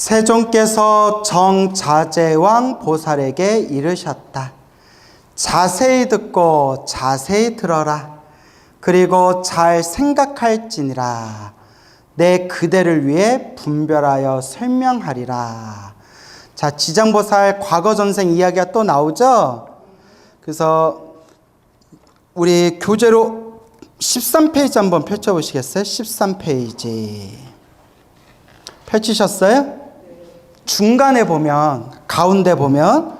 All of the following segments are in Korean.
세종께서 정자재왕 보살에게 이르셨다. 자세히 듣고 자세히 들어라. 그리고 잘 생각할지니라. 내 그대를 위해 분별하여 설명하리라. 자, 지장보살 과거 전생 이야기가 또 나오죠? 그래서 우리 교재로 13페이지 한번 펼쳐보시겠어요? 13페이지. 펼치셨어요? 중간에 보면, 가운데 보면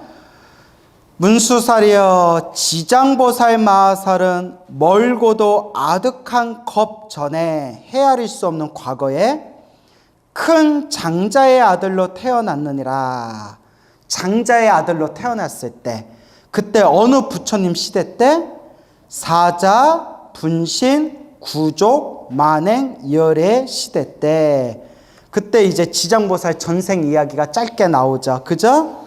문수살이여 지장보살 마하살은 멀고도 아득한 겁 전에 헤아릴 수 없는 과거에 큰 장자의 아들로 태어났느니라. 장자의 아들로 태어났을 때, 그때 어느 부처님 시대 때? 사자, 분신, 구족, 만행, 열애 시대 때, 그때 이제 지장보살 전생 이야기가 짧게 나오죠. 그죠?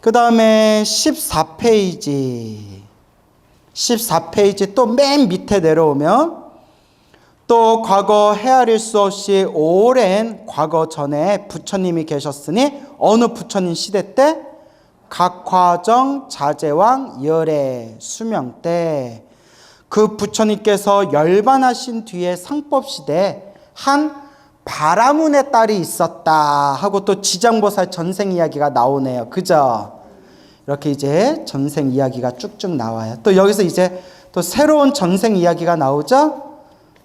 그 다음에 14페이지. 14페이지 또 맨 밑에 내려오면 또 과거 헤아릴 수 없이 오랜 과거 전에 부처님이 계셨으니 어느 부처님 시대 때? 각화정 자재왕 열애 수명 때 그 부처님께서 열반하신 뒤에 상법시대에 한 바라문의 딸이 있었다 하고 또 지장보살 전생 이야기가 나오네요. 그죠? 이렇게 이제 전생 이야기가 쭉쭉 나와요. 또 여기서 이제 또 새로운 전생 이야기가 나오죠?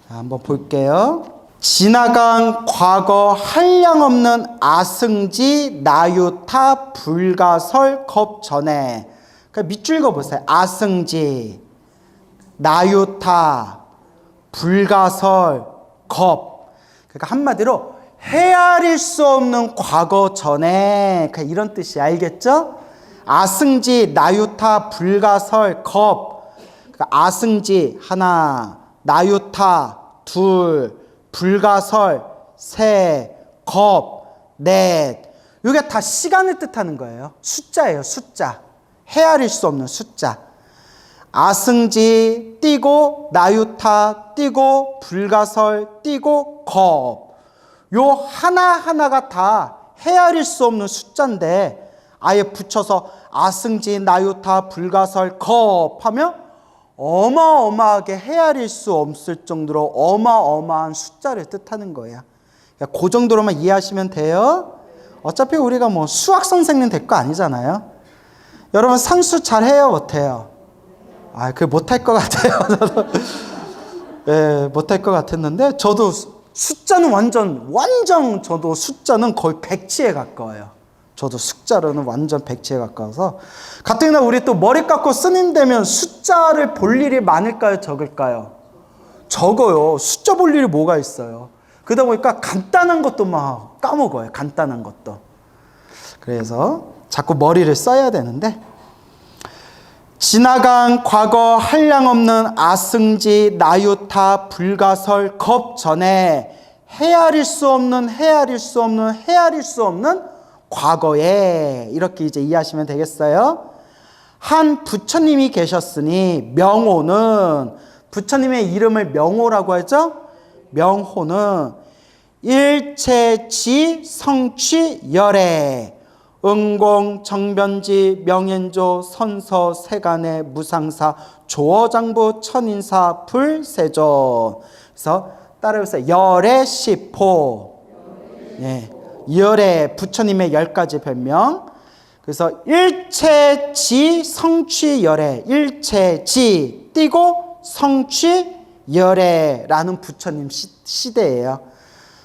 한번 볼게요. 지나간 과거 한량없는 아승지 나유타 불가설 겁 전에, 그러니까 밑줄 읽어 보세요. 아승지 나유타 불가설 겁. 그러니까 한마디로 헤아릴 수 없는 과거 전에, 그러니까 이런 뜻이 알겠죠? 아승지 나유타 불가설 겁. 그러니까 아승지 하나, 나유타 둘, 불가설 셋, 겁 넷. 이게 다 시간을 뜻하는 거예요. 숫자예요. 숫자. 헤아릴 수 없는 숫자. 아승지 띄고 나유타 띄고 불가설 띄고 겁. 요 하나하나가 다 헤아릴 수 없는 숫자인데 아예 붙여서 아승지 나유타 불가설 겁 하면 어마어마하게 헤아릴 수 없을 정도로 어마어마한 숫자를 뜻하는 거예요. 그러니까 그 정도로만 이해하시면 돼요. 어차피 우리가 뭐 수학 선생님 될 거 아니잖아요. 여러분 산수 잘해요? 못해요? 그게 못할 것 같아요. 네, 못할 것 같았는데 저도 숫자는 완전 저도 숫자는 거의 백치에 가까워요. 저도 숫자로는 완전 백치에 가까워서 가뜩이나 우리 또 머리 깎고 스님 되면 숫자를 볼 일이 많을까요? 적을까요? 적어요. 숫자 볼 일이 뭐가 있어요? 그러다 보니까 간단한 것도 막 까먹어요. 간단한 것도. 그래서 자꾸 머리를 써야 되는데 지나간 과거 한량없는 아승지 나유타 불가설 겁 전에 헤아릴 수 없는 과거에, 이렇게 이제 이해하시면 되겠어요. 한 부처님이 계셨으니 명호는, 부처님의 이름을 명호라고 하죠. 명호는 일체지 성취 열애 응공 정변지 명현조 선서 세간의 무상사 조어장부 천인사 불세존. 그래서 따라해보세요. 열애 시포. 예. 열애, 부처님의 10가지 별명. 그래서 일체지 성취 열애, 일체지 띄고 성취 열애라는 부처님 시대예요.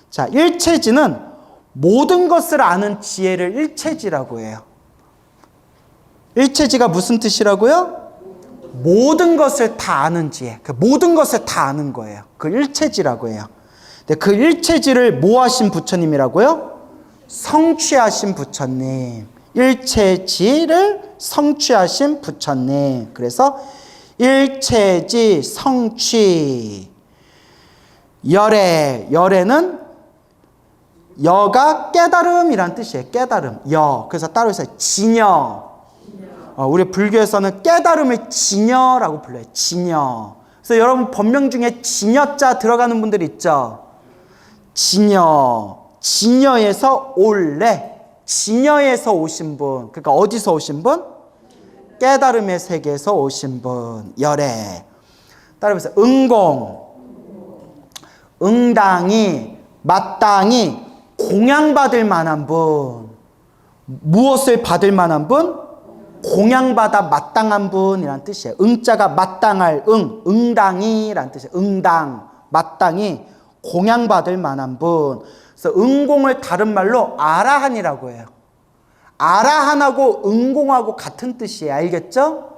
자, 일체지는 모든 것을 아는 지혜를 일체지라고 해요. 일체지가 무슨 뜻이라고요? 모든 것을 다 아는 지혜. 모든 것을 다 아는 거예요. 그 일체지라고 해요. 근데 그 일체지를 뭐 하신 부처님이라고요? 성취하신 부처님. 일체지를 성취하신 부처님. 그래서 일체지 성취 열애. 열애는 여가 깨달음이란 뜻이에요. 깨달음. 여. 그래서 따로 해서 진여. 우리 불교에서는 깨달음을 진여라고 불러요. 진여. 그래서 여러분 법명 중에 진여자 들어가는 분들 있죠. 진여. 진여에서 올래. 진여에서 오신 분. 그러니까 어디서 오신 분? 깨달음의 세계에서 오신 분. 열애. 따라해보세요. 응공. 응당히, 마땅히 공양받을 만한 분. 무엇을 받을 만한 분? 공양받아 마땅한 분이란 뜻이에요. 응자가 마땅할 응당이란 뜻이에요. 응당, 마땅히 공양받을 만한 분. 그래서 응공을 다른 말로 아라한이라고 해요. 아라한하고 응공하고 같은 뜻이에요. 알겠죠?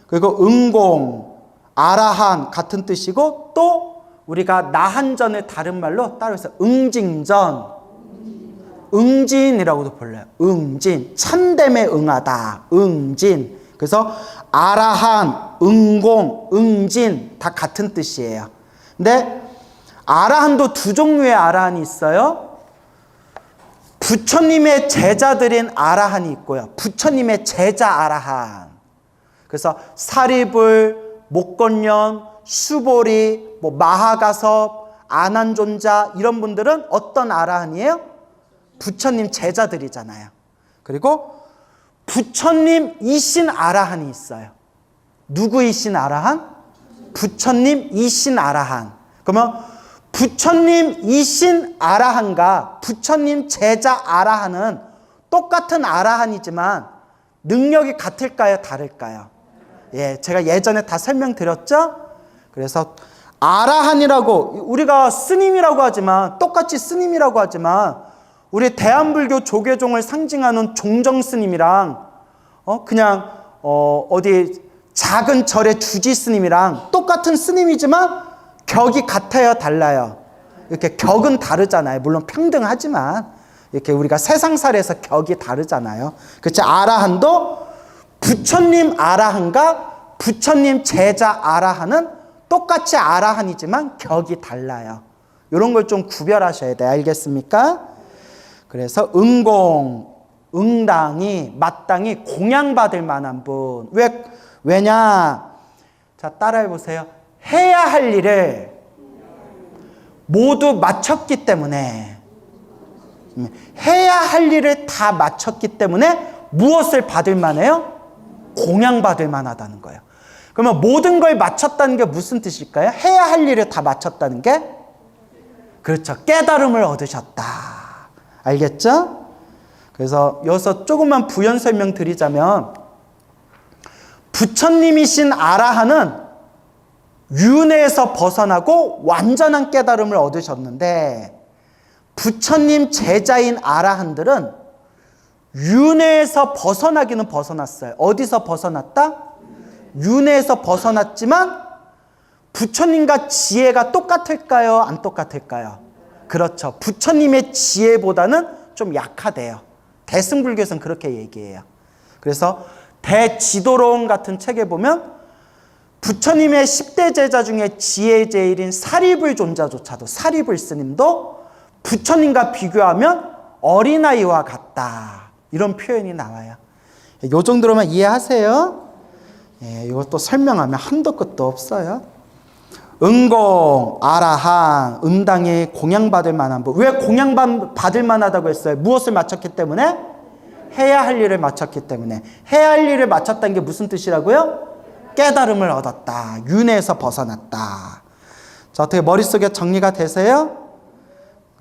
그리고 응공, 아라한 같은 뜻이고, 또 우리가 나한전을 다른 말로 따라해서 응징전, 응진이라고도 불러요. 응진, 참됨에 응하다. 응진. 그래서 아라한, 응공, 응진 다 같은 뜻이에요. 근데 아라한도 두 종류의 아라한이 있어요. 부처님의 제자들인 아라한이 있고요. 부처님의 제자 아라한. 그래서 사리불, 목건년, 수보리, 마하가섭, 아난존자 이런 분들은 어떤 아라한이에요? 부처님 제자들이잖아요. 그리고 부처님이신 아라한이 있어요. 누구이신 아라한? 부처님이신 아라한. 그러면 부처님이신 아라한과 부처님 제자 아라한은 똑같은 아라한이지만 능력이 같을까요? 다를까요? 예, 제가 예전에 다 설명드렸죠? 그래서 아라한이라고 우리가 스님이라고 하지만 똑같이 스님이라고 하지만 우리 대한불교 조계종을 상징하는 종정스님이랑 그냥 어디 작은 절의 주지스님이랑 똑같은 스님이지만 격이 같아요, 달라요? 이렇게 격은 다르잖아요. 물론 평등하지만 이렇게 우리가 세상살에서 격이 다르잖아요. 그렇지? 아라한도 부처님 아라한과 부처님 제자 아라한은 똑같이 아라한이지만 격이 달라요. 이런 걸 좀 구별하셔야 돼요. 알겠습니까? 그래서 응공, 응당이, 마땅히 공양받을 만한 분. 왜냐? 자, 따라해 보세요. 해야 할 일을 모두 마쳤기 때문에, 해야 할 일을 다 마쳤기 때문에 무엇을 받을 만해요? 공양받을 만하다는 거예요. 그러면 모든 걸 마쳤다는 게 무슨 뜻일까요? 해야 할 일을 다 마쳤다는 게? 그렇죠. 깨달음을 얻으셨다. 알겠죠? 그래서 여기서 조금만 부연 설명 드리자면 부처님이신 아라한은 윤회에서 벗어나고 완전한 깨달음을 얻으셨는데 부처님 제자인 아라한들은 윤회에서 벗어나기는 벗어났어요. 어디서 벗어났다? 윤회에서 벗어났지만 부처님과 지혜가 똑같을까요? 안 똑같을까요? 그렇죠. 부처님의 지혜보다는 좀 약하대요. 대승불교에서는 그렇게 얘기해요. 그래서 대지도론 같은 책에 보면 부처님의 10대 제자 중에 지혜 제일인 사리불 존자조차도, 사리불 스님도 부처님과 비교하면 어린아이와 같다. 이런 표현이 나와요. 이 정도로만 이해하세요. 예, 이것도 설명하면 한도 끝도 없어요. 응공, 아라한, 응당이 공양받을 만한 분. 왜 공양받을 만하다고 했어요? 무엇을 마쳤기 때문에? 해야 할 일을 마쳤기 때문에. 해야 할 일을 마쳤다는 게 무슨 뜻이라고요? 깨달음을 얻었다. 윤회에서 벗어났다. 자, 어떻게 머릿속에 정리가 되세요?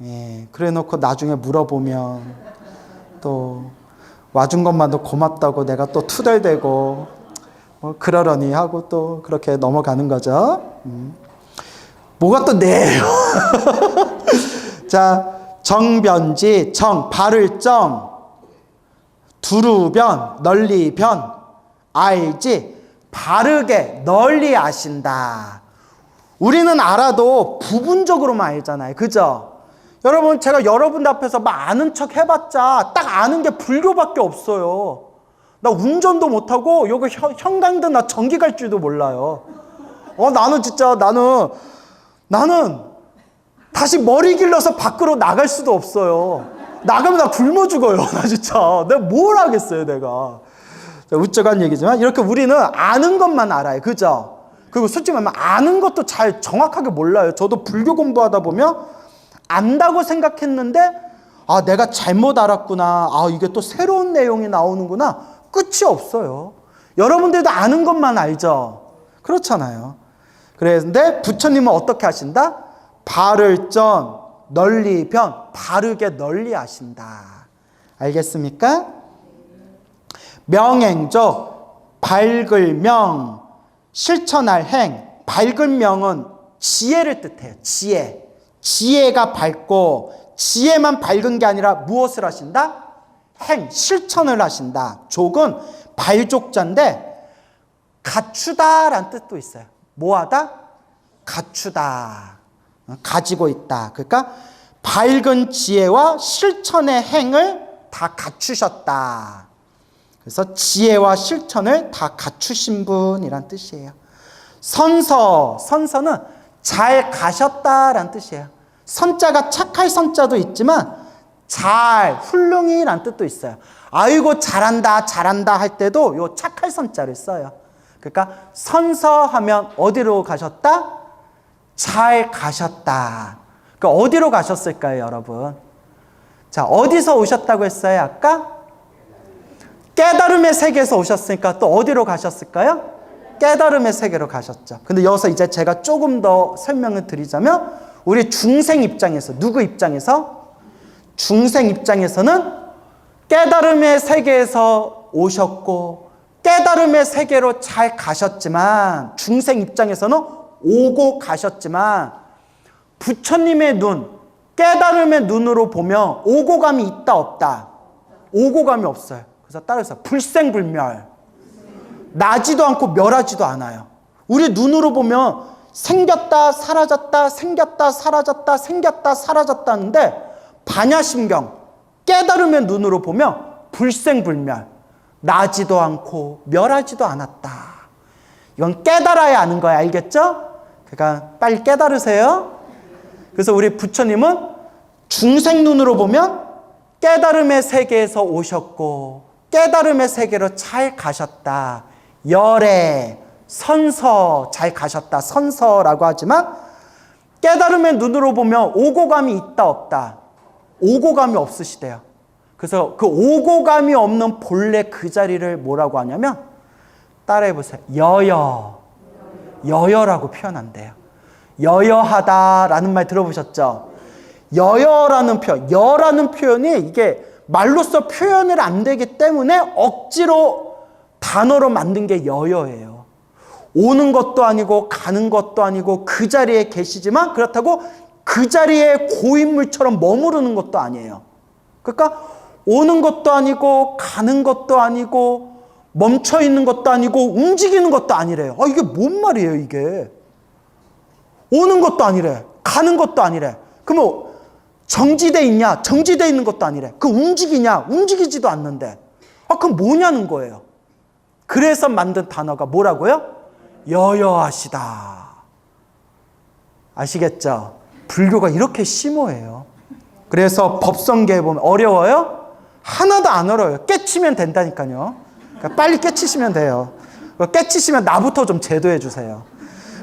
예, 그래 놓고 나중에 물어보면 또 와준 것만도 고맙다고 내가 또 투덜대고 그러려니 하고 또 그렇게 넘어가는 거죠. 뭐가 또 네요. 자, 정변지, 바를 정, 두루변, 널리변, 알지, 바르게 널리 아신다. 우리는 알아도 부분적으로만 알잖아요. 그죠? 여러분, 제가 여러분들 앞에서 막 아는 척 해봤자 딱 아는 게 불교밖에 없어요. 나 운전도 못하고 여기 형광등 나 전기 갈 줄도 몰라요. 나는 진짜 나는 다시 머리 길러서 밖으로 나갈 수도 없어요. 나가면 나 굶어 죽어요. 나 진짜 내가 뭘 하겠어요, 내가. 우쩍한 얘기지만 이렇게 우리는 아는 것만 알아요. 그죠? 그리고 솔직히 말하면 아는 것도 잘 정확하게 몰라요. 저도 불교 공부하다 보면 안다고 생각했는데 아, 내가 잘못 알았구나. 아, 이게 또 새로운 내용이 나오는구나. 끝이 없어요. 여러분들도 아는 것만 알죠? 그렇잖아요. 그런데 부처님은 어떻게 하신다? 바를 전, 널리 변, 바르게 널리 하신다. 알겠습니까? 명행적, 밝을 명, 실천할 행. 밝은 명은 지혜를 뜻해요. 지혜. 지혜가 밝고 지혜만 밝은 게 아니라 무엇을 하신다? 행, 실천을 하신다. 족은 발족자인데 갖추다라는 뜻도 있어요. 뭐하다? 갖추다. 가지고 있다. 그러니까 밝은 지혜와 실천의 행을 다 갖추셨다. 그래서 지혜와 실천을 다 갖추신 분이란 뜻이에요. 선서, 선서는 잘 가셨다라는 뜻이에요. 선자가 착할 선자도 있지만 잘, 훌륭히 라는 뜻도 있어요. 아이고 잘한다 잘한다 할 때도 요 착할 선자를 써요. 그러니까 선서하면 어디로 가셨다? 잘 가셨다. 그러니까 어디로 가셨을까요, 여러분? 자, 어디서 오셨다고 했어요, 아까? 깨달음의 세계에서 오셨으니까 또 어디로 가셨을까요? 깨달음의 세계로 가셨죠. 근데 여기서 이제 제가 조금 더 설명을 드리자면 우리 중생 입장에서, 누구 입장에서? 중생 입장에서는 깨달음의 세계에서 오셨고 깨달음의 세계로 잘 가셨지만, 중생 입장에서는 오고 가셨지만 부처님의 눈, 깨달음의 눈으로 보면 오고 감이 있다 없다? 오고 감이 없어요. 그래서 따라서 불생불멸, 나지도 않고 멸하지도 않아요. 우리 눈으로 보면 생겼다 사라졌다 생겼다 사라졌다 생겼다 사라졌다 하는데 반야심경, 깨달음의 눈으로 보면 불생불멸, 나지도 않고 멸하지도 않았다. 이건 깨달아야 아는 거예요. 알겠죠? 그러니까 빨리 깨달으세요. 그래서 우리 부처님은 중생 눈으로 보면 깨달음의 세계에서 오셨고 깨달음의 세계로 잘 가셨다. 열애, 선서, 잘 가셨다. 선서라고 하지만 깨달음의 눈으로 보면 오고감이 있다 없다? 오고감이 없으시대요. 그래서 그 오고감이 없는 본래 그 자리를 뭐라고 하냐면, 따라해 보세요. 여여. 여여라고 표현한대요. 여여하다라는 말 들어보셨죠? 여여라는 표현, 여라는 표현이 이게 말로써 표현을 안 되기 때문에 억지로 단어로 만든 게 여여예요. 오는 것도 아니고 가는 것도 아니고 그 자리에 계시지만 그렇다고 그 자리에 고인물처럼 머무르는 것도 아니에요. 그러니까 오는 것도 아니고 가는 것도 아니고 멈춰 있는 것도 아니고 움직이는 것도 아니래요. 아, 이게 뭔 말이에요, 이게? 오는 것도 아니래. 가는 것도 아니래. 그러면 정지돼 있냐? 정지돼 있는 것도 아니래. 그 움직이냐? 움직이지도 않는데. 아, 그럼 뭐냐는 거예요. 그래서 만든 단어가 뭐라고요? 여여하시다. 아시겠죠? 불교가 이렇게 심오해요. 그래서 법성계에 보면 어려워요? 하나도 안 어려워요. 깨치면 된다니까요. 그러니까 빨리 깨치시면 돼요. 깨치시면 나부터 좀 제도해 주세요.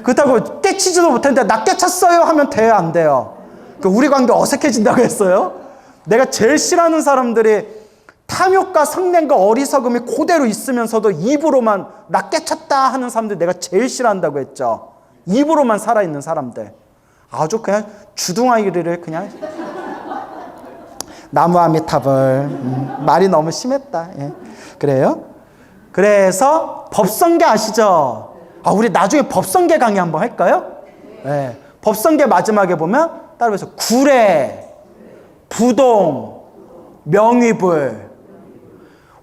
그렇다고 깨치지도 못했는데 나 깨쳤어요 하면 돼요, 안 돼요? 우리 관계 어색해진다고 했어요. 내가 제일 싫어하는 사람들이 탐욕과 성냄과 어리석음이 그대로 있으면서도 입으로만 나 깨쳤다 하는 사람들 내가 제일 싫어한다고 했죠. 입으로만 살아있는 사람들. 아주 그냥 주둥아리를 그냥 나무아미타불. 말이 너무 심했다. 예. 그래요? 그래서 법성계 아시죠? 아, 우리 나중에 법성계 강의 한번 할까요? 네. 법성계 마지막에 보면 따라서 구례, 부동, 명위불.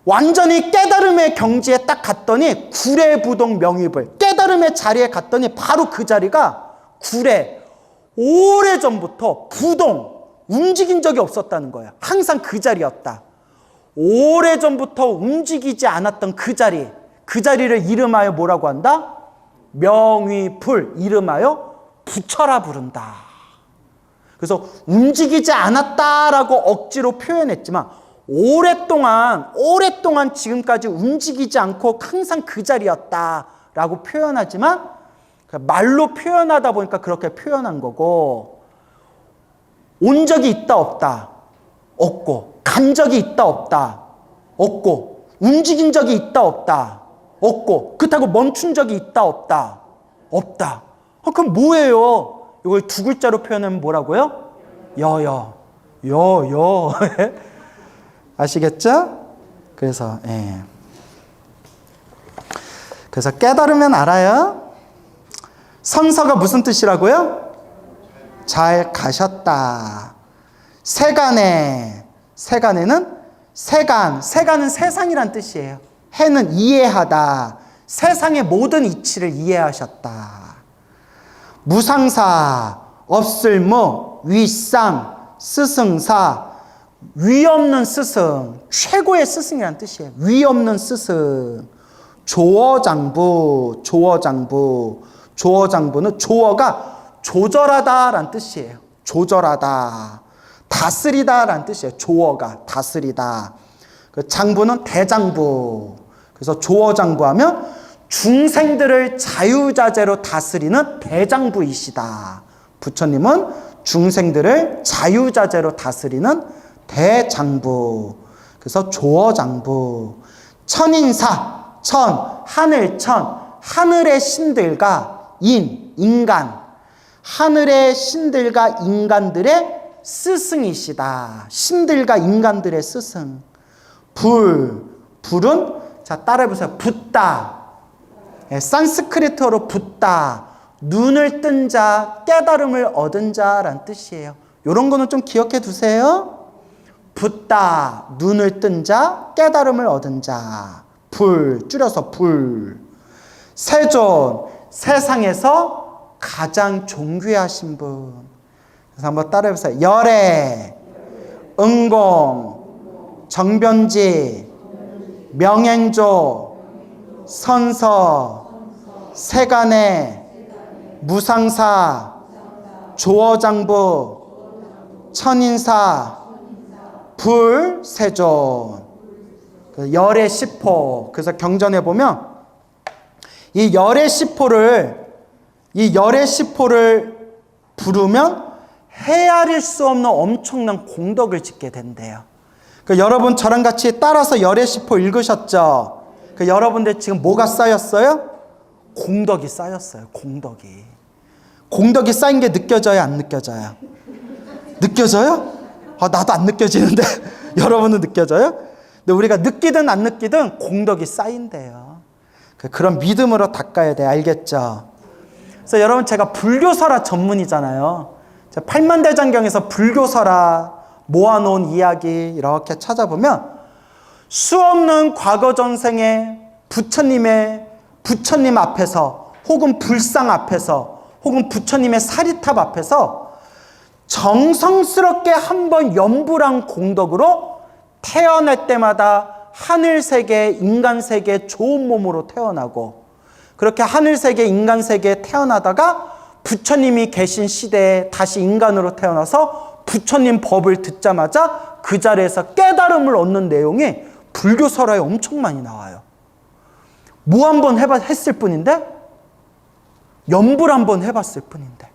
완전히 깨달음의 경지에 딱 갔더니 구례, 부동, 명위불. 깨달음의 자리에 갔더니 바로 그 자리가 구례. 오래전부터 부동, 움직인 적이 없었다는 거예요. 항상 그 자리였다. 오래전부터 움직이지 않았던 그 자리, 그 자리를 이름하여 뭐라고 한다? 명위불, 이름하여 부처라 부른다. 그래서 움직이지 않았다라고 억지로 표현했지만 오랫동안 지금까지 움직이지 않고 항상 그 자리였다라고 표현하지만 말로 표현하다 보니까 그렇게 표현한 거고, 온 적이 있다 없다? 없고. 간 적이 있다 없다? 없고. 움직인 적이 있다 없다? 없고. 그렇다고 멈춘 적이 있다 없다? 없다. 그럼 뭐예요? 이걸 두 글자로 표현하면 뭐라고요? 여여. 여여. 아시겠죠? 그래서 그래서 깨달으면 알아요. 선서가 무슨 뜻이라고요? 잘 가셨다. 세간에. 세간에는 세간은 세상이란 뜻이에요. 해는 이해하다. 세상의 모든 이치를 이해하셨다. 무상사, 없을무, 위상, 스승사, 위 없는 스승, 최고의 스승이라는 뜻이에요. 위 없는 스승. 조어장부, 조어장부는 조어가 조절하다라는 뜻이에요. 조절하다. 다스리다라는 뜻이에요. 조어가 다스리다. 그 장부는 대장부. 그래서 조어장부하면 중생들을 자유자재로 다스리는 대장부이시다. 부처님은 중생들을 자유자재로 다스리는 대장부. 그래서 조어장부. 천인사, 하늘천, 하늘의 신들과 인간, 하늘의 신들과 인간들의 스승이시다. 신들과 인간들의 스승. 불은 자 따라해보세요. 붓다. 산스크리트어로 붓다. 눈을 뜬 자, 깨달음을 얻은 자라는 뜻이에요. 이런 거는 좀 기억해 두세요. 붓다. 눈을 뜬 자, 깨달음을 얻은 자. 줄여서 불. 세존. 세상에서 가장 존귀하신 분. 그래서 한번 따라해보세요. 열애, 응공, 정변지, 명행조, 선서, 세간의, 무상사, 조어장부, 천인사, 불세존. 열의 시포. 그래서 경전에 보면 이 열의 시포를 부르면 헤아릴 수 없는 엄청난 공덕을 짓게 된대요. 여러분 저랑 같이 따라서 열의 시포 읽으셨죠? 여러분들 지금 뭐가 쌓였어요? 공덕이 쌓였어요. 공덕이 쌓인 게 느껴져요? 안 느껴져요? 느껴져요? 나도 안 느껴지는데 여러분은 느껴져요? 근데 우리가 느끼든 안 느끼든 공덕이 쌓인대요. 그런 믿음으로 닦아야 돼. 알겠죠? 그래서 여러분 제가 불교설화 전문이잖아요. 팔만대장경에서 불교설화 모아놓은 이야기 이렇게 찾아보면 수없는 과거 전생에 부처님 앞에서 혹은 불상 앞에서 혹은 부처님의 사리탑 앞에서 정성스럽게 한번 염불한 공덕으로 태어날 때마다 하늘세계, 인간세계 좋은 몸으로 태어나고 그렇게 하늘세계, 인간세계에 태어나다가 부처님이 계신 시대에 다시 인간으로 태어나서 부처님 법을 듣자마자 그 자리에서 깨달음을 얻는 내용이 불교설화에 엄청 많이 나와요. 뭐 한번 했을 뿐인데? 염불 한번 해봤을 뿐인데.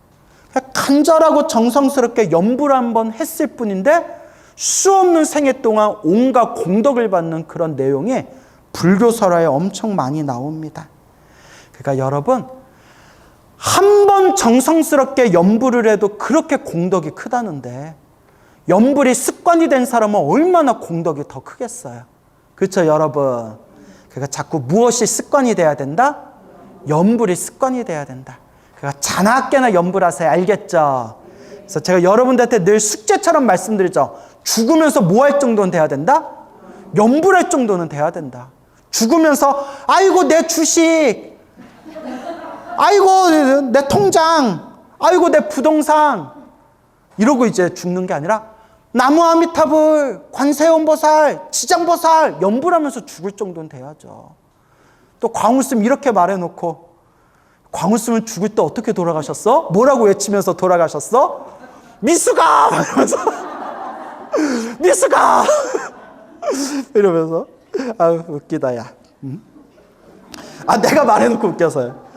간절하고 정성스럽게 염불 한번 했을 뿐인데 수없는 생애 동안 온갖 공덕을 받는 그런 내용이 불교설화에 엄청 많이 나옵니다. 그러니까 여러분 한 번 정성스럽게 염불을 해도 그렇게 공덕이 크다는데 염불이 습관이 된 사람은 얼마나 공덕이 더 크겠어요. 그렇죠 여러분? 그러니까 자꾸 무엇이 습관이 돼야 된다? 염불이 습관이 돼야 된다. 그러니까 자나깨나 염불하세요. 알겠죠? 그래서 제가 여러분들한테 늘 숙제처럼 말씀드리죠. 죽으면서 뭐 할 정도는 돼야 된다? 염불할 정도는 돼야 된다. 죽으면서 아이고 내 주식, 아이고 내 통장, 아이고 내 부동산 이러고 이제 죽는 게 아니라 나무아미타불, 관세음보살, 지장보살 염불하면서 죽을 정도는 돼야죠. 또 광우스님 이렇게 말해놓고 광우스님은 죽을 때 어떻게 돌아가셨어? 뭐라고 외치면서 돌아가셨어? 미수가! 이러면서 미수가! 이러면서 웃기다 야. 내가 말해놓고 웃겨서요.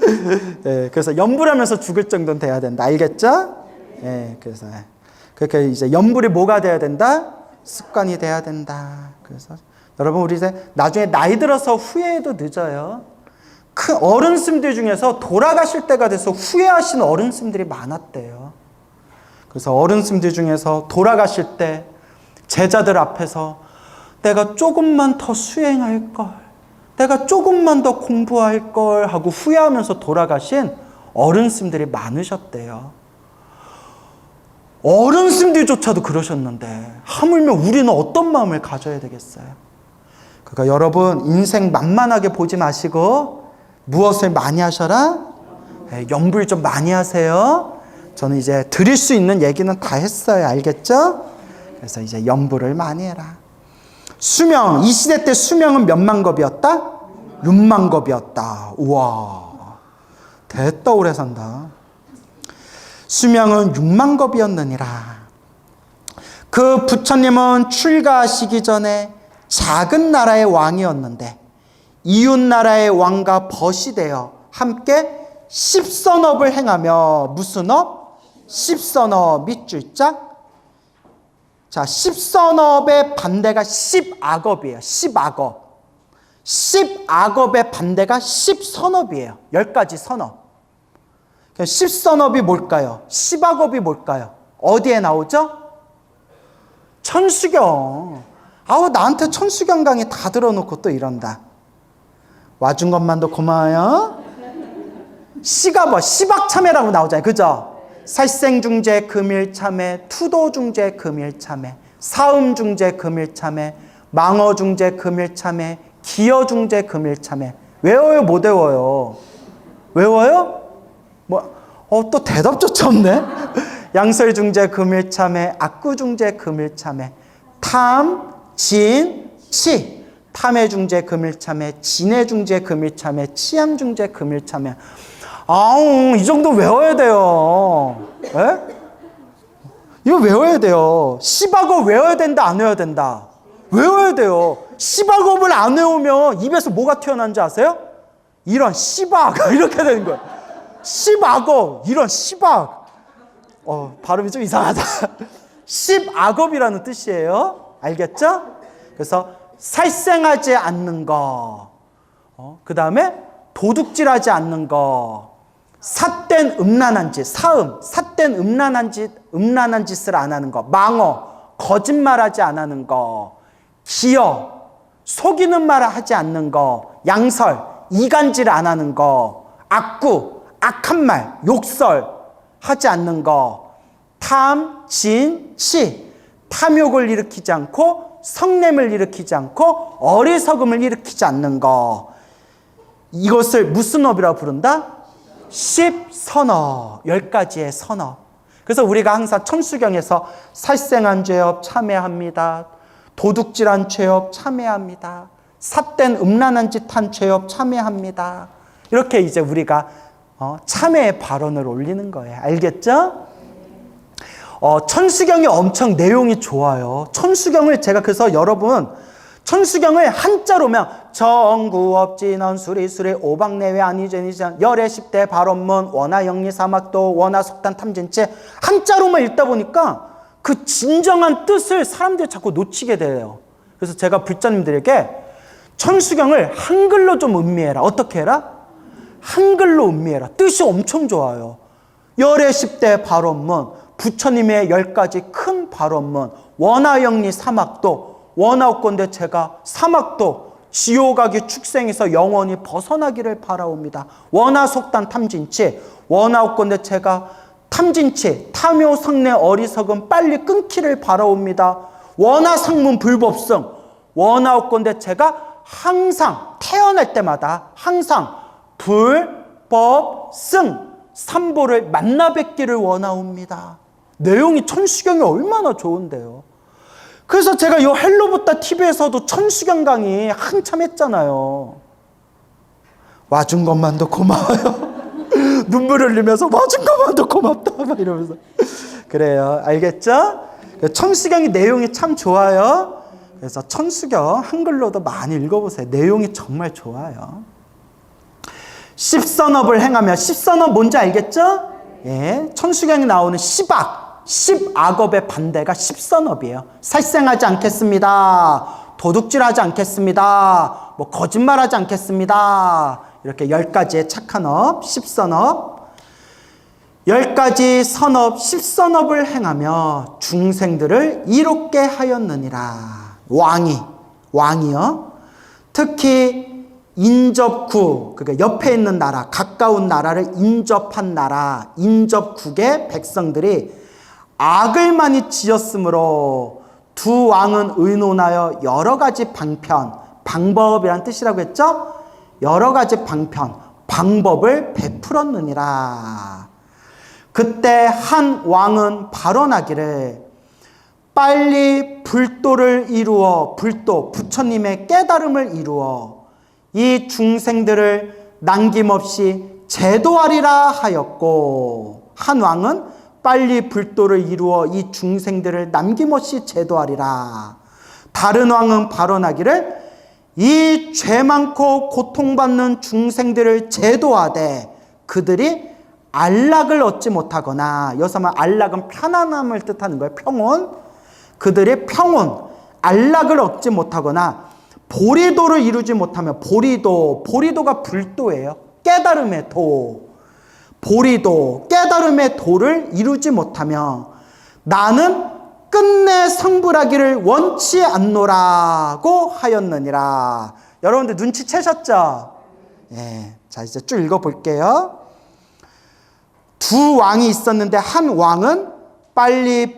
그래서 염불하면서 죽을 정도는 돼야 된다. 알겠죠? 그래서 그렇게 이제 염불이 뭐가 돼야 된다? 습관이 돼야 된다. 그래서 여러분 우리 이제 나중에 나이 들어서 후회해도 늦어요. 큰 어른스님들 중에서 돌아가실 때가 돼서 후회하시는 어른스님들이 많았대요. 그래서 어른스님들 중에서 돌아가실 때 제자들 앞에서 내가 조금만 더 수행할 걸, 내가 조금만 더 공부할 걸 하고 후회하면서 돌아가신 어른스님들이 많으셨대요. 어른스님들조차도 그러셨는데 하물며 우리는 어떤 마음을 가져야 되겠어요? 그러니까 여러분 인생 만만하게 보지 마시고 무엇을 많이 하셔라? 염불 좀 많이 하세요. 저는 이제 드릴 수 있는 얘기는 다 했어요. 알겠죠? 그래서 이제 염불을 많이 해라. 수명, 이 시대 때 수명은 몇만 겁이었다? 6만 겁이었다. 우와, 됐다 오래 산다. 수명은 6만 겁이었느니라. 그 부처님은 출가하시기 전에 작은 나라의 왕이었는데 이웃 나라의 왕과 벗이 되어 함께 십선업을 행하며 무슨 업? 십선업 밑줄자. 자, 십선업의 반대가 십악업이에요. 십악업. 십악업의 반대가 십선업이에요. 10가지 선업. 십선업이 뭘까요? 십악업이 뭘까요? 어디에 나오죠? 천수경. 아우 나한테 천수경 강의 다 들어놓고 또 이런다. 와준 것만도 고마워요. 시가 뭐 시박참회라고 나오잖아요. 그죠? 살생중재 금일참회, 투도중재 금일참회, 사음중재 금일참회, 망어중재 금일참회, 기여중재 금일참회. 외워요? 못 외워요? 외워요? 또 대답조차 없네. 양설중재 금일참회, 악구중재 금일참회, 탐, 진, 치. 탐해중재 금일참회, 진해중재 금일참회, 치암중재 금일참회. 아우 이 정도 외워야 돼요. 에? 이거 외워야 돼요. 시박업 외워야 된다 안 외워야 된다? 외워야 돼요. 시박업을 안 외우면 입에서 뭐가 튀어나오는지 아세요? 이런 시박 이렇게 되는 거예요. 십악업 이런 시박. 발음이 좀 이상하다. 십악업이라는 뜻이에요. 알겠죠? 그래서 살생하지 않는 거, 그 다음에 도둑질하지 않는 거, 삿된 음란한 짓, 사음, 삿된 음란한 짓을 안 하는 거, 망어, 거짓말하지 안 하는 거, 기여, 속이는 말을 하지 않는 거, 양설, 이간질 안 하는 거, 악구, 악한 말, 욕설 하지 않는 거, 탐, 진, 치, 탐욕을 일으키지 않고 성냄을 일으키지 않고 어리석음을 일으키지 않는 거. 이것을 무슨 업이라고 부른다? 십선업, 10가지의 선업. 그래서 우리가 항상 천수경에서 살생한 죄업 참회합니다. 도둑질한 죄업 참회합니다. 삿된 음란한 짓 한 죄업 참회합니다. 이렇게 이제 우리가 참회의 발언을 올리는 거예요. 알겠죠? 천수경이 엄청 내용이 좋아요. 천수경을 제가 그래서 여러분 천수경을 한자로면 정구업진언 수리수리 오박내외 아니제니전 열애 십대 발언문 원하영리 사막도 원하속단 탐진치 한자로만 읽다 보니까 그 진정한 뜻을 사람들이 자꾸 놓치게 돼요. 그래서 제가 불자님들에게 천수경을 한글로 좀 음미해라. 어떻게 해라? 한글로 음미해라. 뜻이 엄청 좋아요. 열애 십대 발언문 부처님의 10가지 큰 발언문, 원하영리 사막도, 원하옵건대 제가 사막도 지옥악의 축생에서 영원히 벗어나기를 바라옵니다. 원하속단 탐진치, 원하옵건대 제가 탐진치, 탐욕 성내 어리석음 빨리 끊기를 바라옵니다. 원하상문 불법승, 원하옵건대 제가 항상 태어날 때마다 항상 불법승 삼보를 만나 뵙기를 원하옵니다. 내용이 천수경이 얼마나 좋은데요. 그래서 제가 이 헬로부타 TV에서도 천수경 강의 한참 했잖아요. 와준 것만도 고마워요. 눈물 흘리면서 와준 것만도 고맙다 막 이러면서. 그래요. 알겠죠? 천수경이 내용이 참 좋아요. 그래서 천수경 한글로도 많이 읽어보세요. 내용이 정말 좋아요. 십선업을 행하며, 십선업 뭔지 알겠죠? 예, 천수경에 나오는 시박, 10악업의 반대가 10선업이에요. 살생하지 않겠습니다. 도둑질하지 않겠습니다. 뭐 거짓말하지 않겠습니다. 이렇게 10가지의 착한 업, 10선업. 10가지 선업, 10선업을 행하며 중생들을 이롭게 하였느니라. 왕이요. 특히 인접국, 그러니까 옆에 있는 나라, 가까운 나라를 인접한 나라, 인접국의 백성들이 악을 많이 지었으므로 두 왕은 의논하여 여러 가지 방법이란 뜻이라고 했죠? 여러 가지 방법을 베풀었느니라. 그때 한 왕은 발언하기를 빨리 불도를 이루어, 부처님의 깨달음을 이루어 이 중생들을 남김없이 제도하리라 하였고, 한 왕은 빨리 불도를 이루어 이 중생들을 남김없이 제도하리라. 다른 왕은 발언하기를 이 죄 많고 고통받는 중생들을 제도하되 그들이 안락을 얻지 못하거나, 여기서 말 안락은 편안함을 뜻하는 거예요. 평온. 그들이 안락을 얻지 못하거나 보리도를 이루지 못하며, 보리도가 불도예요. 깨달음의 도. 깨달음의 도를 이루지 못하며 나는 끝내 성불하기를 원치 않노라고 하였느니라. 여러분들 눈치채셨죠? 예. 자, 이제 쭉 읽어볼게요. 두 왕이 있었는데 한 왕은 빨리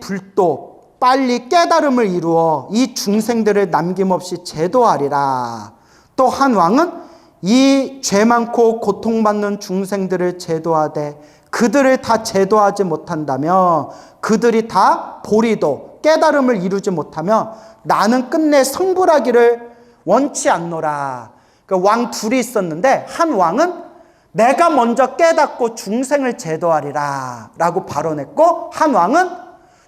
깨달음을 이루어 이 중생들을 남김없이 제도하리라. 또 한 왕은 이 죄 많고 고통받는 중생들을 제도하되 그들을 다 제도하지 못한다며 그들이 다 깨달음을 이루지 못하며 나는 끝내 성불하기를 원치 않노라. 그러니까 왕 둘이 있었는데 한 왕은 내가 먼저 깨닫고 중생을 제도하리라 라고 발언했고, 한 왕은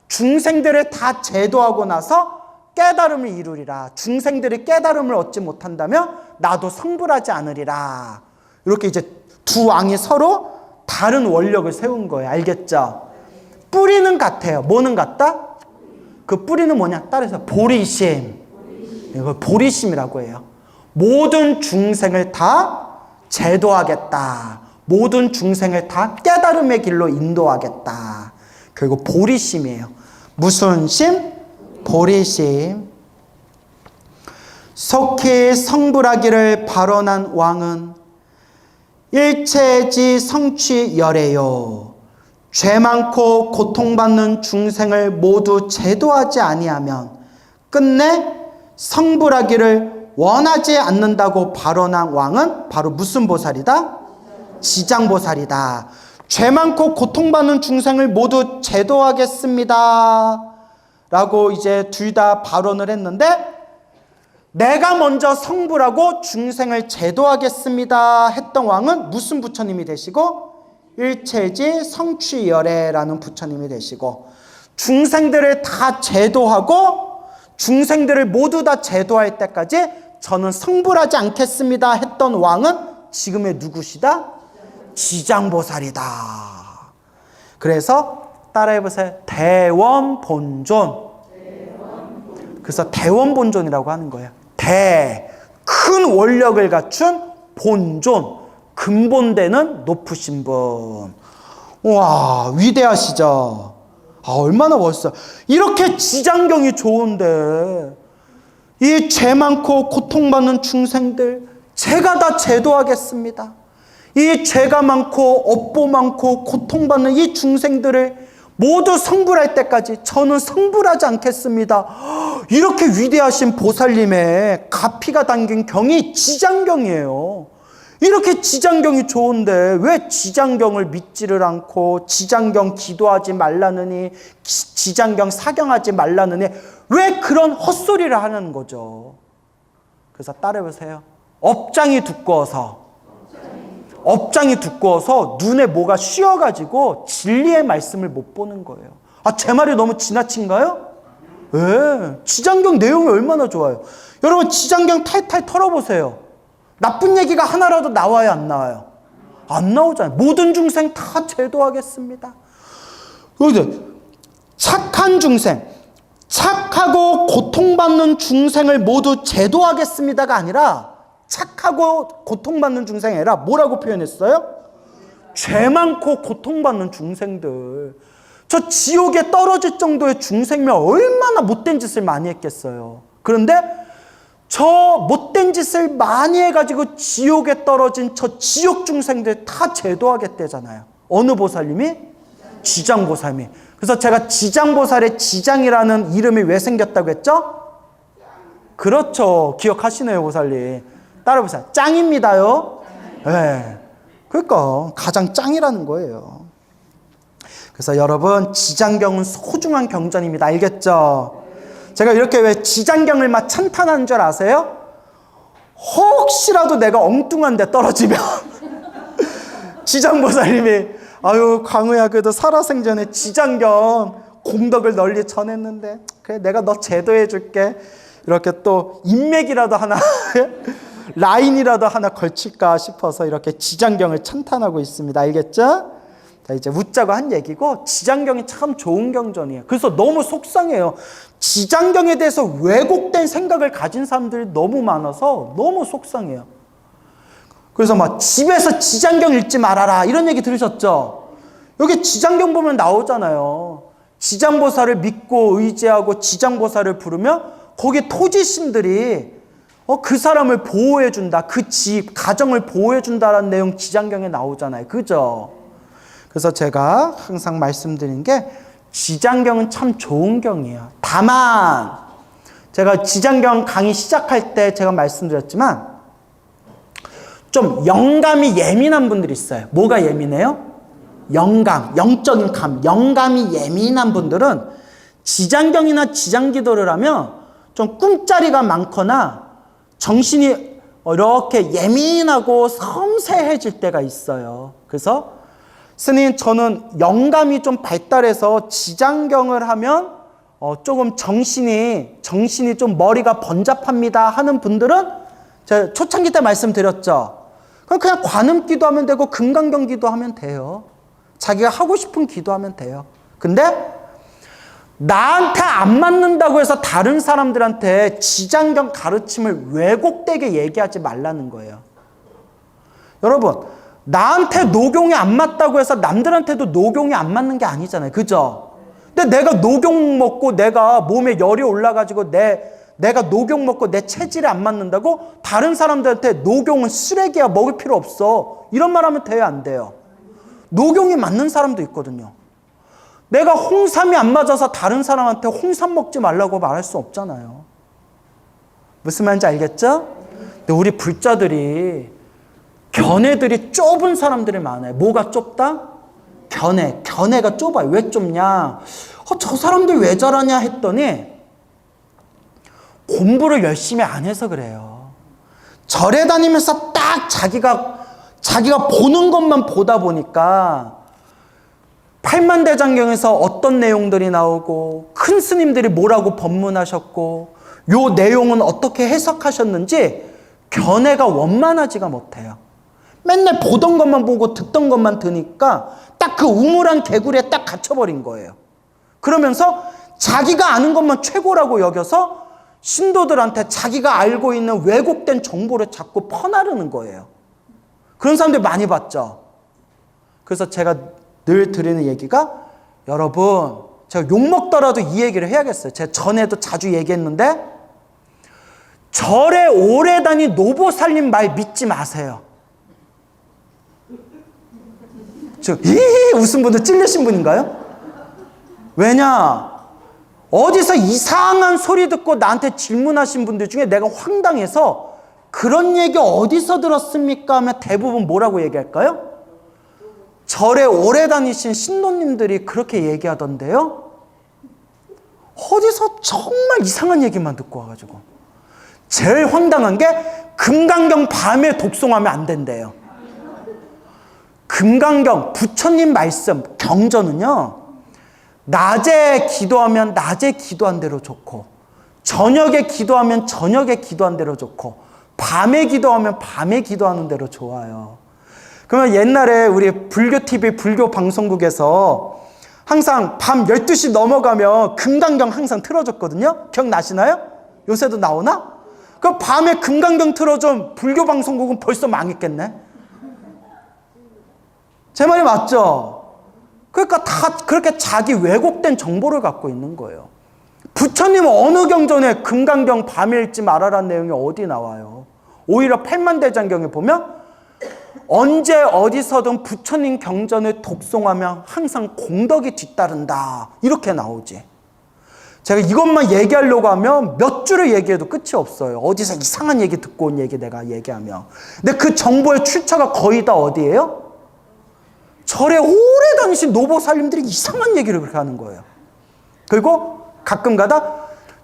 중생들을 다 제도하고 나서 깨달음을 이루리라. 중생들이 깨달음을 얻지 못한다면 나도 성불하지 않으리라. 이렇게 이제 두 왕이 서로 다른 원력을 세운 거예요. 알겠죠? 뿌리는 같아요. 뭐는 같다? 그 뿌리는 뭐냐? 따라서 보리심. 이걸 보리심이라고 해요. 모든 중생을 다 제도하겠다. 모든 중생을 다 깨달음의 길로 인도하겠다. 그리고 보리심이에요. 무슨 심? 보리심. 속히 성불하기를 발언한 왕은 일체지 성취열애요. 죄 많고 고통받는 중생을 모두 제도하지 아니하면 끝내 성불하기를 원하지 않는다고 발언한 왕은 바로 무슨 보살이다? 지장보살이다. 죄 많고 고통받는 중생을 모두 제도하겠습니다 라고 이제 둘 다 발언을 했는데, 내가 먼저 성불하고 중생을 제도하겠습니다 했던 왕은 무슨 부처님이 되시고? 일체지 성취열애라는 부처님이 되시고, 중생들을 다 제도하고 중생들을 모두 다 제도할 때까지 저는 성불하지 않겠습니다 했던 왕은 지금의 누구시다? 지장보살이다. 그래서 따라해보세요. 대원본존. 그래서 대원본존이라고 하는 거예요. 큰 원력을 갖춘 본존, 근본되는 높으신 분. 와, 위대하시죠? 아, 얼마나 멋있어요. 이렇게 지장경이 좋은데 이 죄 많고 고통받는 중생들 제가 다 제도하겠습니다. 이 죄가 많고 업보 많고 고통받는 이 중생들을 모두 성불할 때까지 저는 성불하지 않겠습니다. 이렇게 위대하신 보살님의 가피가 담긴 경이 지장경이에요. 이렇게 지장경이 좋은데 왜 지장경을 믿지를 않고 지장경 기도하지 말라느니, 지장경 사경하지 말라느니 왜 그런 헛소리를 하는 거죠? 그래서 따라해보세요. 업장이 두꺼워서 눈에 뭐가 씌어가지고 진리의 말씀을 못 보는 거예요. 아, 제 말이 너무 지나친가요? 네, 지장경 내용이 얼마나 좋아요. 여러분 지장경 탈탈 털어보세요. 나쁜 얘기가 하나라도 나와요, 안 나와요? 안 나오잖아요. 모든 중생 다 제도하겠습니다. 착한 중생, 착하고 고통받는 중생을 모두 제도하겠습니다가 아니라 착하고 고통받는 중생이 아니라 뭐라고 표현했어요? 죄 많고 고통받는 중생들. 저 지옥에 떨어질 정도의 중생이면 얼마나 못된 짓을 많이 했겠어요. 그런데 저 못된 짓을 많이 해가지고 지옥에 떨어진 저 지옥 중생들 다 제도하겠대잖아요. 어느 보살님이? 지장보살님이. 그래서 제가 지장보살의 지장이라는 이름이 왜 생겼다고 했죠? 그렇죠. 기억하시네요, 보살님. 따라해보세요. 짱입니다요. 네. 그러니까 가장 짱이라는 거예요. 그래서 여러분, 지장경은 소중한 경전입니다. 알겠죠? 제가 이렇게 왜 지장경을 막 찬탄하는 줄 아세요? 혹시라도 내가 엉뚱한 데 떨어지면 지장보살님이 아유 광우야 그래도 살아생전에 지장경 공덕을 널리 전했는데 그래 내가 너 제도해 줄게. 이렇게 또 인맥이라도 하나 라인이라도 하나 걸칠까 싶어서 이렇게 지장경을 찬탄하고 있습니다. 알겠죠? 자, 이제 웃자고 한 얘기고 지장경이 참 좋은 경전이에요. 그래서 너무 속상해요. 지장경에 대해서 왜곡된 생각을 가진 사람들이 너무 많아서 너무 속상해요. 그래서 막 집에서 지장경 읽지 말아라 이런 얘기 들으셨죠? 여기 지장경 보면 나오잖아요. 지장보살을 믿고 의지하고 지장보살을 부르면 거기 토지신들이 그 사람을 보호해준다. 그 집, 가정을 보호해준다라는 내용 지장경에 나오잖아요. 그죠? 그래서 제가 항상 말씀드린 게 지장경은 참 좋은 경이에요. 다만 제가 지장경 강의 시작할 때 제가 말씀드렸지만 좀 영감이 예민한 분들이 있어요. 뭐가 예민해요? 영감, 영적인 감, 영감이 예민한 분들은 지장경이나 지장기도를 하면 좀 꿈자리가 많거나 정신이 이렇게 예민하고 섬세해질 때가 있어요. 그래서 스님 저는 영감이 좀 발달해서 지장경을 하면 조금 정신이 좀 머리가 번잡합니다 하는 분들은 제가 초창기 때 말씀드렸죠. 그냥 관음기도 하면 되고 금강경 기도하면 돼요. 자기가 하고 싶은 기도하면 돼요. 근데 나한테 안 맞는다고 해서 다른 사람들한테 지장경 가르침을 왜곡되게 얘기하지 말라는 거예요. 여러분, 나한테 녹용이 안 맞다고 해서 남들한테도 녹용이 안 맞는 게 아니잖아요. 그죠? 근데 내가 녹용 먹고 내가 몸에 열이 올라가지고 내가 녹용 먹고 내 체질에 안 맞는다고 다른 사람들한테 녹용은 쓰레기야 먹을 필요 없어 이런 말 하면 돼요 안 돼요? 녹용이 맞는 사람도 있거든요. 내가 홍삼이 안 맞아서 다른 사람한테 홍삼 먹지 말라고 말할 수 없잖아요. 무슨 말인지 알겠죠? 근데 우리 불자들이 견해들이 좁은 사람들이 많아요. 뭐가 좁다? 견해가 좁아요. 왜 좁냐? 저 사람들 왜 저러냐 했더니 공부를 열심히 안 해서 그래요. 절에 다니면서 딱 자기가 보는 것만 보다 보니까 팔만대장경에서 어떤 내용들이 나오고 큰 스님들이 뭐라고 법문하셨고 요 내용은 어떻게 해석하셨는지 견해가 원만하지가 못해요. 맨날 보던 것만 보고 듣던 것만 들으니까 딱 그 우물한 개구리에 딱 갇혀버린 거예요. 그러면서 자기가 아는 것만 최고라고 여겨서 신도들한테 자기가 알고 있는 왜곡된 정보를 자꾸 퍼나르는 거예요. 그런 사람들 많이 봤죠. 그래서 제가 늘 드리는 얘기가 여러분 제가 욕먹더라도 이 얘기를 해야겠어요. 제가 전에도 자주 얘기했는데 절에 오래 다닌 노보살님 말 믿지 마세요. 웃은 분들 찔리신 분인가요? 왜냐? 어디서 이상한 소리 듣고 나한테 질문하신 분들 중에 내가 황당해서 그런 얘기 어디서 들었습니까? 하면 대부분 뭐라고 얘기할까요? 절에 오래 다니신 신도님들이 그렇게 얘기하던데요. 어디서 정말 이상한 얘기만 듣고 와가지고 제일 황당한 게 금강경 밤에 독송하면 안 된대요. 금강경 부처님 말씀 경전은요 낮에 기도하면 낮에 기도한 대로 좋고 저녁에 기도하면 저녁에 기도한 대로 좋고 밤에 기도하면 밤에 기도하는 대로 좋아요. 그러면 옛날에 우리 불교 TV 불교 방송국에서 항상 밤 12시 넘어가면 금강경 항상 틀어줬거든요. 기억나시나요? 요새도 나오나? 그 밤에 금강경 틀어준 불교 방송국은 벌써 망했겠네. 제 말이 맞죠? 그러니까 다 그렇게 자기 왜곡된 정보를 갖고 있는 거예요. 부처님은 어느 경전에 금강경 밤에 읽지 말아라는 내용이 어디 나와요? 오히려 팔만대장경에 보면 언제 어디서든 부처님 경전을 독송하면 항상 공덕이 뒤따른다 이렇게 나오지. 제가 이것만 얘기하려고 하면 몇 줄을 얘기해도 끝이 없어요. 어디서 이상한 얘기 듣고 온 얘기 내가 얘기하면. 근데 그 정보의 출처가 거의 다 어디예요? 절에 오래 다니신 노보살님들이 이상한 얘기를 그렇게 하는 거예요. 그리고 가끔가다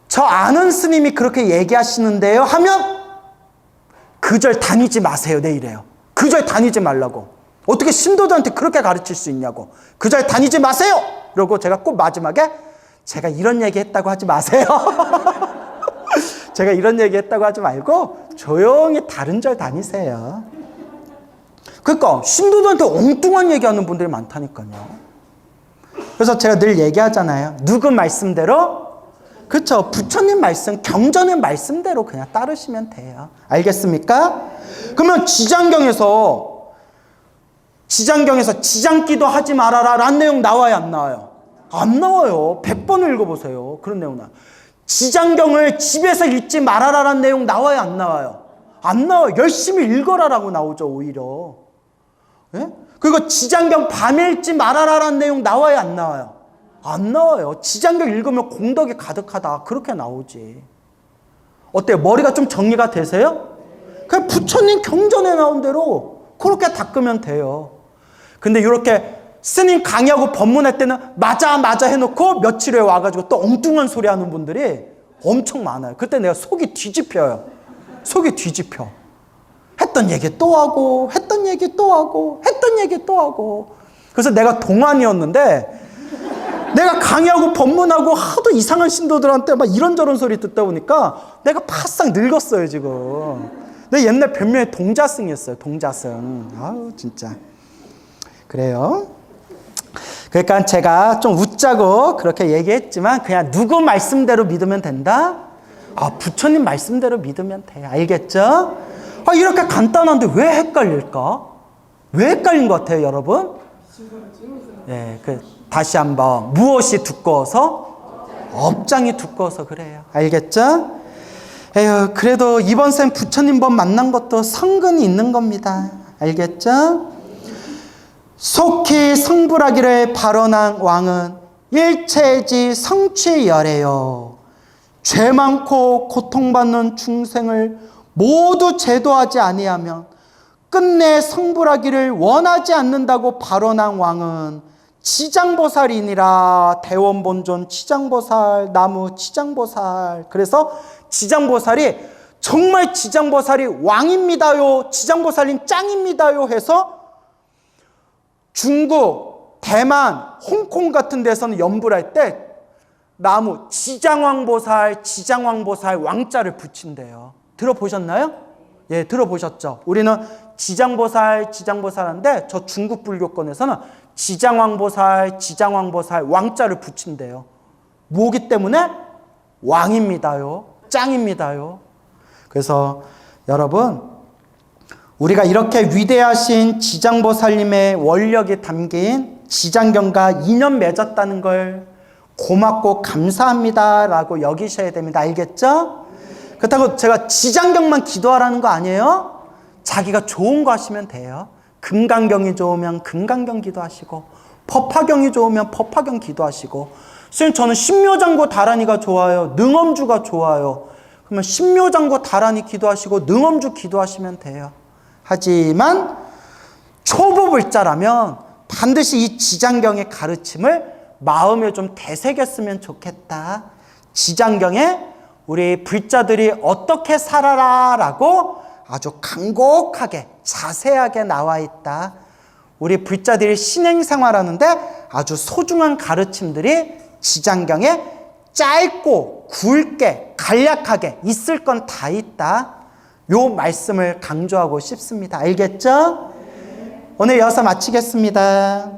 저 아는 스님이 그렇게 얘기하시는데요 하면 그 절 다니지 마세요. 내 이래요. 그 절 다니지 말라고. 어떻게 신도들한테 그렇게 가르칠 수 있냐고. 그 절 다니지 마세요. 그러고 제가 꼭 마지막에 제가 이런 얘기 했다고 하지 마세요. 제가 이런 얘기 했다고 하지 말고 조용히 다른 절 다니세요. 그러니까 신도들한테 엉뚱한 얘기하는 분들이 많다니까요. 그래서 제가 늘 얘기하잖아요. 누구 말씀대로? 그렇죠. 부처님 말씀, 경전의 말씀대로 그냥 따르시면 돼요. 알겠습니까? 그러면 지장경에서 지장기도 하지 말아라 라는 내용 나와요, 안 나와요? 안 나와요. 100번을 읽어보세요. 그런 내용 나와요. 지장경을 집에서 읽지 말아라 라는 내용 나와요, 안 나와요? 안 나와요. 열심히 읽어라라고 나오죠, 오히려. 예? 그리고 지장경 밤에 읽지 말아라라는 내용 나와요, 안 나와요? 안 나와요. 지장경 읽으면 공덕이 가득하다 그렇게 나오지. 어때요? 머리가 좀 정리가 되세요? 그냥 부처님 경전에 나온 대로 그렇게 닦으면 돼요. 근데 이렇게 스님 강의하고 법문할 때는 맞아 해놓고 며칠 후에 와가지고 또 엉뚱한 소리 하는 분들이 엄청 많아요. 그때 내가 속이 뒤집혀요. 속이 뒤집혀. 했던 얘기 또 하고 했던 얘기 또 하고 했던 얘기 또 하고. 그래서 내가 동안이었는데 내가 강의하고 법문하고 하도 이상한 신도들한테 막 이런저런 소리 듣다 보니까 내가 바싹 늙었어요 지금. 내 옛날 별명이 동자승이었어요. 동자승. 아우 진짜. 그래요. 그러니까 제가 좀 웃자고 그렇게 얘기했지만 그냥 누구 말씀대로 믿으면 된다? 부처님 말씀대로 믿으면 돼. 알겠죠? 이렇게 간단한데 왜 헷갈릴까? 왜 헷갈린 것 같아요, 여러분? 네, 다시 한번. 무엇이 두꺼워서? 업장이 두꺼워서 그래요. 알겠죠? 에휴, 그래도 이번 생 부처님 법 만난 것도 성근이 있는 겁니다. 알겠죠? 속히 성불하기를 발언한 왕은 일체지 성취열애요. 죄 많고 고통받는 중생을 모두 제도하지 아니하면 끝내 성불하기를 원하지 않는다고 발언한 왕은 지장보살이니라. 대원본존 지장보살, 나무 지장보살. 그래서 지장보살이 정말 지장보살이 왕입니다요, 지장보살님 짱입니다요 해서 중국, 대만, 홍콩 같은 데서는 연불할 때 나무 지장왕보살 왕자를 붙인대요. 들어보셨나요? 예, 들어보셨죠? 우리는 지장보살한데 저 중국 불교권에서는 지장왕보살 왕자를 붙인대요. 뭐기 때문에? 왕입니다요. 짱입니다요. 그래서 여러분, 우리가 이렇게 위대하신 지장보살님의 원력이 담긴 지장경과 인연 맺었다는 걸 고맙고 감사합니다라고 여기셔야 됩니다. 알겠죠? 그렇다고 제가 지장경만 기도하라는 거 아니에요? 자기가 좋은 거 하시면 돼요. 금강경이 좋으면 금강경 기도하시고, 법화경이 좋으면 법화경 기도하시고. 선생님, 저는 신묘장구 다란이가 좋아요. 능엄주가 좋아요. 그러면 신묘장구 다란이 기도하시고 능엄주 기도하시면 돼요. 하지만 초보불자라면 반드시 이 지장경의 가르침을 마음에 좀 되새겼으면 좋겠다. 지장경에 우리 불자들이 어떻게 살아라 라고 아주 간곡하게 자세하게 나와 있다. 우리 불자들이 신행생활하는데 아주 소중한 가르침들이 지장경에 짧고 굵게 간략하게 있을 건 다 있다. 요 말씀을 강조하고 싶습니다. 알겠죠? 오늘 여기서 마치겠습니다.